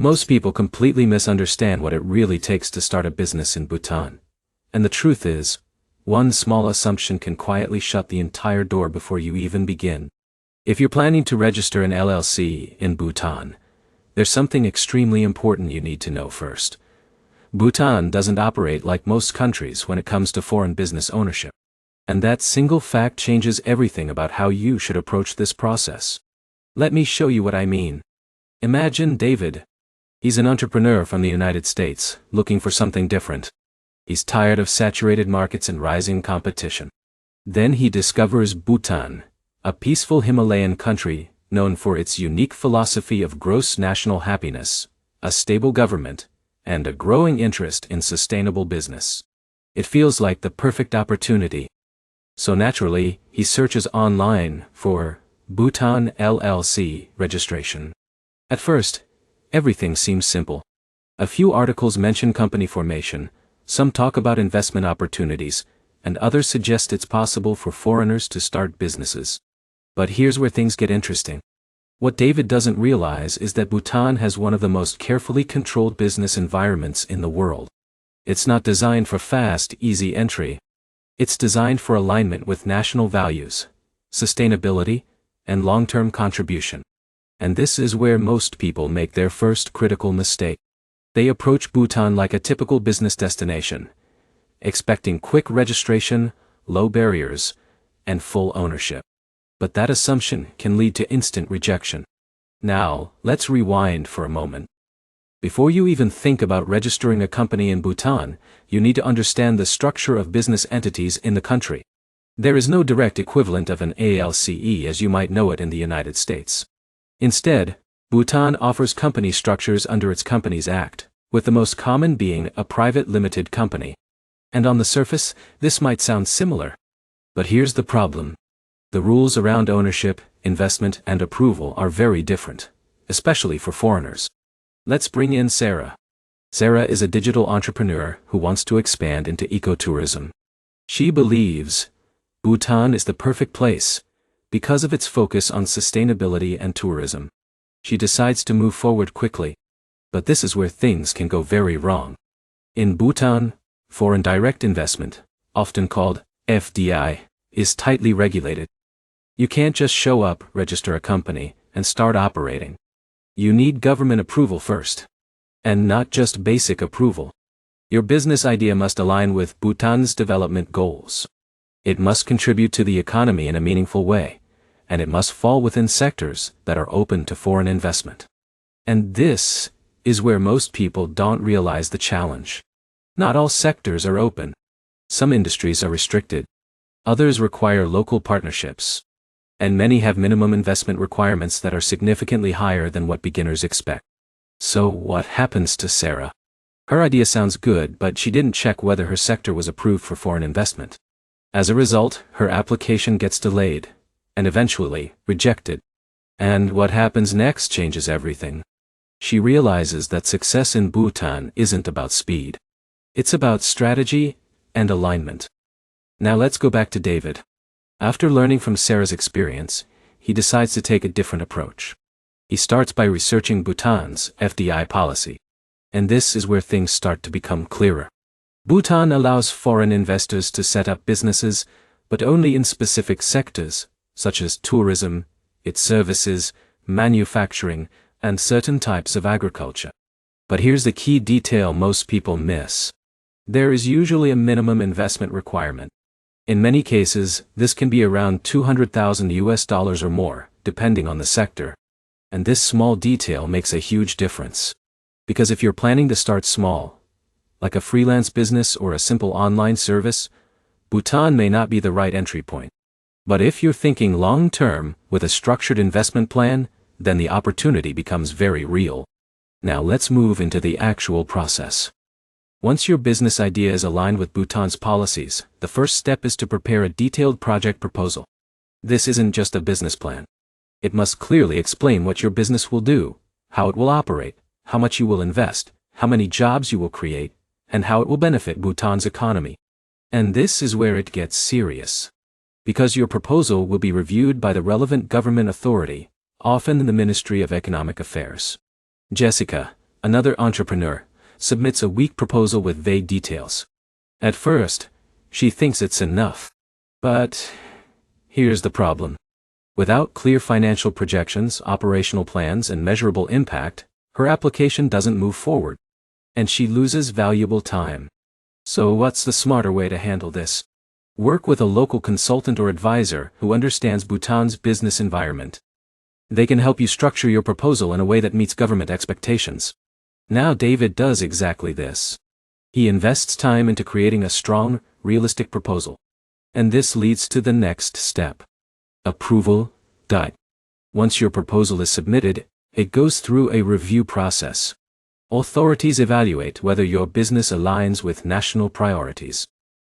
Most people completely misunderstand what it really takes to start a business in Bhutan. And the truth is, one small assumption can quietly shut the entire door before you even begin. If you're planning to register an LLC in Bhutan, there's something extremely important you need to know first. Bhutan doesn't operate like most countries when it comes to foreign business ownership. And that single fact changes everything about how you should approach this process. Let me show you what I mean. Imagine David. He's an entrepreneur from the United States, looking for something different. He's tired of saturated markets and rising competition. Then he discovers Bhutan, a peaceful Himalayan country known for its unique philosophy of gross national happiness, a stable government, and a growing interest in sustainable business. It feels like the perfect opportunity. So naturally, he searches online for Bhutan LLC registration. At first, everything seems simple. A few articles mention company formation, some talk about investment opportunities, and others suggest it's possible for foreigners to start businesses. But here's where things get interesting. What David doesn't realize is that Bhutan has one of the most carefully controlled business environments in the world. It's not designed for fast, easy entry. It's designed for alignment with national values, sustainability, and long-term contribution. And this is where most people make their first critical mistake. They approach Bhutan like a typical business destination, expecting quick registration, low barriers, and full ownership. But that assumption can lead to instant rejection. Now, let's rewind for a moment. Before you even think about registering a company in Bhutan, you need to understand the structure of business entities in the country. There is no direct equivalent of an ALCE as you might know it in the United States. Instead, Bhutan offers company structures under its Companies Act, with the most common being a private limited company. And on the surface, this might sound similar. But here's the problem. The rules around ownership, investment, and approval are very different, especially for foreigners. Let's bring in Sarah. Sarah is a digital entrepreneur who wants to expand into ecotourism. She believes Bhutan is the perfect place because of its focus on sustainability and tourism. She decides to move forward quickly. But this is where things can go very wrong. In Bhutan, foreign direct investment, often called FDI, is tightly regulated. You can't just show up, register a company, and start operating. You need government approval first. And not just basic approval. Your business idea must align with Bhutan's development goals. It must contribute to the economy in a meaningful way, and it must fall within sectors that are open to foreign investment. And this is where most people don't realize the challenge. Not all sectors are open. Some industries are restricted. Others require local partnerships. And many have minimum investment requirements that are significantly higher than what beginners expect. So what happens to Sarah? Her idea sounds good, but she didn't check whether her sector was approved for foreign investment. As a result, her application gets delayed, and eventually rejected. And what happens next changes everything. She realizes that success in Bhutan isn't about speed. It's about strategy and alignment. Now let's go back to David. After learning from Sarah's experience, he decides to take a different approach. He starts by researching Bhutan's FDI policy. And this is where things start to become clearer. Bhutan allows foreign investors to set up businesses, but only in specific sectors, such as tourism, its services, manufacturing, and certain types of agriculture. But here's the key detail most people miss. There is usually a minimum investment requirement. In many cases, this can be around $200,000 or more, depending on the sector. And this small detail makes a huge difference. Because if you're planning to start small, like a freelance business or a simple online service, Bhutan may not be the right entry point. But if you're thinking long-term with a structured investment plan, then the opportunity becomes very real. Now let's move into the actual process. Once your business idea is aligned with Bhutan's policies, the first step is to prepare a detailed project proposal. This isn't just a business plan. It must clearly explain what your business will do, how it will operate, how much you will invest, how many jobs you will create, and how it will benefit Bhutan's economy. And this is where it gets serious. Because your proposal will be reviewed by the relevant government authority, often the Ministry of Economic Affairs. Jessica, another entrepreneur, submits a weak proposal with vague details. At first, she thinks it's enough. But here's the problem. Without clear financial projections, operational plans, and measurable impact, her application doesn't move forward, and she loses valuable time. So what's the smarter way to handle this? Work with a local consultant or advisor who understands Bhutan's business environment. They can help you structure your proposal in a way that meets government expectations. Now David does exactly this. He invests time into creating a strong, realistic proposal. And this leads to the next step. Approval. Once your proposal is submitted, it goes through a review process. Authorities evaluate whether your business aligns with national priorities.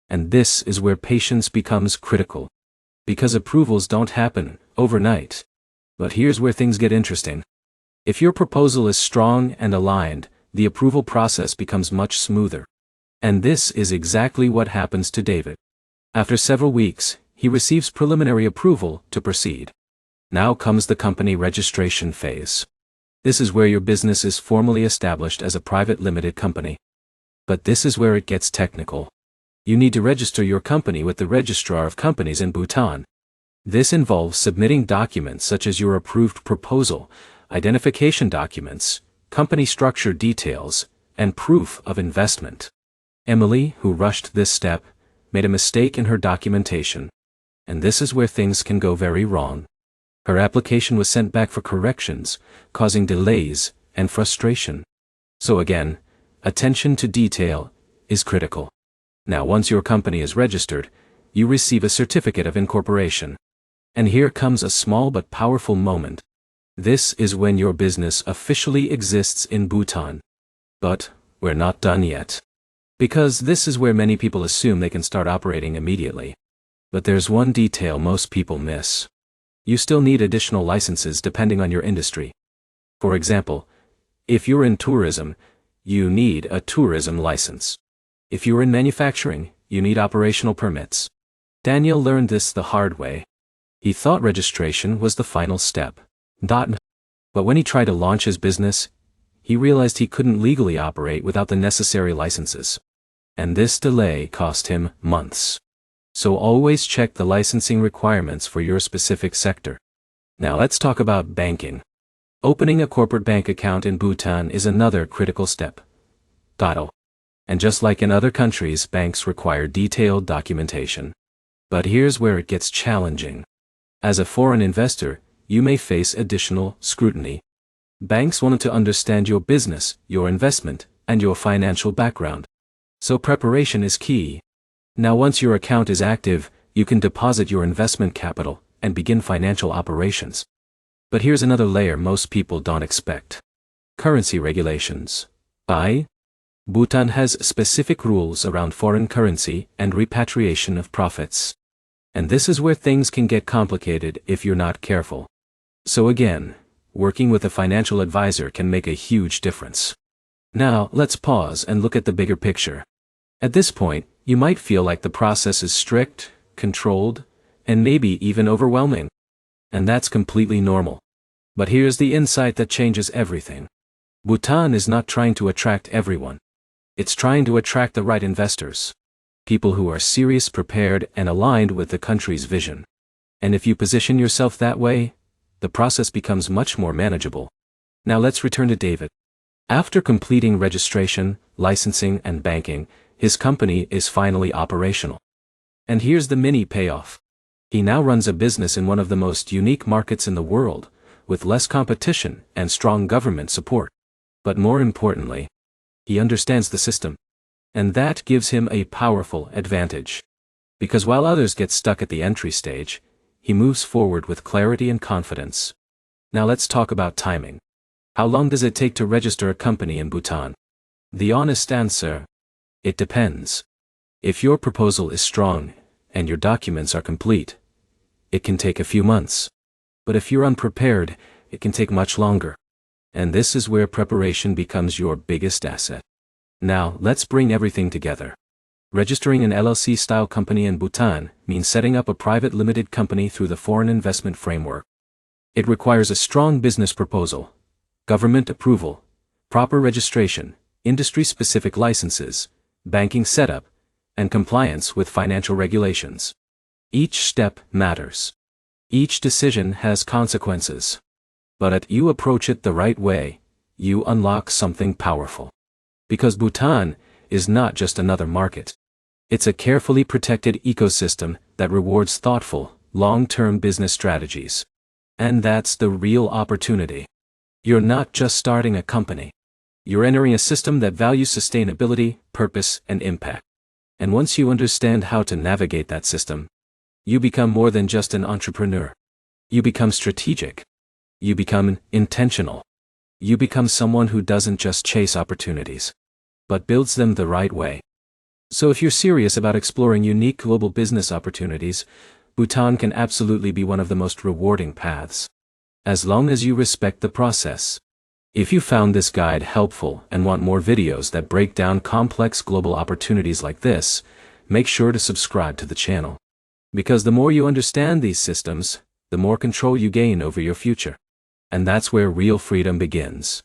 And this is where patience becomes critical. Because approvals don't happen overnight. But here's where things get interesting. If your proposal is strong and aligned, the approval process becomes much smoother. And this is exactly what happens to David. After several weeks, he receives preliminary approval to proceed. Now comes the company registration phase. This is where your business is formally established as a private limited company. But this is where it gets technical. You need to register your company with the Registrar of Companies in Bhutan. This involves submitting documents such as your approved proposal, identification documents, company structure details, and proof of investment. Emily, who rushed this step, made a mistake in her documentation. And this is where things can go very wrong. Her application was sent back for corrections, causing delays and frustration. So again, attention to detail is critical. Now once your company is registered, you receive a certificate of incorporation. And here comes a small but powerful moment. This is when your business officially exists in Bhutan. But we're not done yet. Because this is where many people assume they can start operating immediately. But there's one detail most people miss. You still need additional licenses depending on your industry. For example, if you're in tourism, you need a tourism license. If you're in manufacturing, you need operational permits. Daniel learned this the hard way. He thought registration was the final step. But when he tried to launch his business, he realized he couldn't legally operate without the necessary licenses. And this delay cost him months. So always check the licensing requirements for your specific sector. Now let's talk about banking. Opening a corporate bank account in Bhutan is another critical step. And just like in other countries, banks require detailed documentation. But here's where it gets challenging. As a foreign investor, you may face additional scrutiny. Banks want to understand your business, your investment, and your financial background. So preparation is key. Now once your account is active, you can deposit your investment capital and begin financial operations. But here's another layer most people don't expect. Currency regulations. Bhutan has specific rules around foreign currency and repatriation of profits. And this is where things can get complicated if you're not careful. So again, working with a financial advisor can make a huge difference. Now, let's pause and look at the bigger picture. At this point, you might feel like the process is strict, controlled, and maybe even overwhelming. And that's completely normal. But here's the insight that changes everything. Bhutan is not trying to attract everyone. It's trying to attract the right investors. People who are serious, prepared, and aligned with the country's vision. And if you position yourself that way, the process becomes much more manageable. Now let's return to David. After completing registration, licensing, and banking, his company is finally operational. And here's the mini payoff. He now runs a business in one of the most unique markets in the world, with less competition and strong government support. But more importantly, he understands the system. And that gives him a powerful advantage. Because while others get stuck at the entry stage, he moves forward with clarity and confidence. Now let's talk about timing. How long does it take to register a company in Bhutan? The honest answer: it depends. If your proposal is strong, and your documents are complete, it can take a few months. But if you're unprepared, it can take much longer. And this is where preparation becomes your biggest asset. Now, let's bring everything together. Registering an LLC-style company in Bhutan means setting up a private limited company through the Foreign Investment Framework. It requires a strong business proposal, government approval, proper registration, industry-specific licenses, banking setup, and compliance with financial regulations. Each step matters. Each decision has consequences. But if you approach it the right way, you unlock something powerful. Because Bhutan is not just another market. It's a carefully protected ecosystem that rewards thoughtful, long-term business strategies. And that's the real opportunity. You're not just starting a company. You're entering a system that values sustainability, purpose, and impact. And once you understand how to navigate that system, you become more than just an entrepreneur. You become strategic. You become intentional. You become someone who doesn't just chase opportunities, but builds them the right way. So if you're serious about exploring unique global business opportunities, Bhutan can absolutely be one of the most rewarding paths. As long as you respect the process. If you found this guide helpful and want more videos that break down complex global opportunities like this, make sure to subscribe to the channel. Because the more you understand these systems, the more control you gain over your future. And that's where real freedom begins.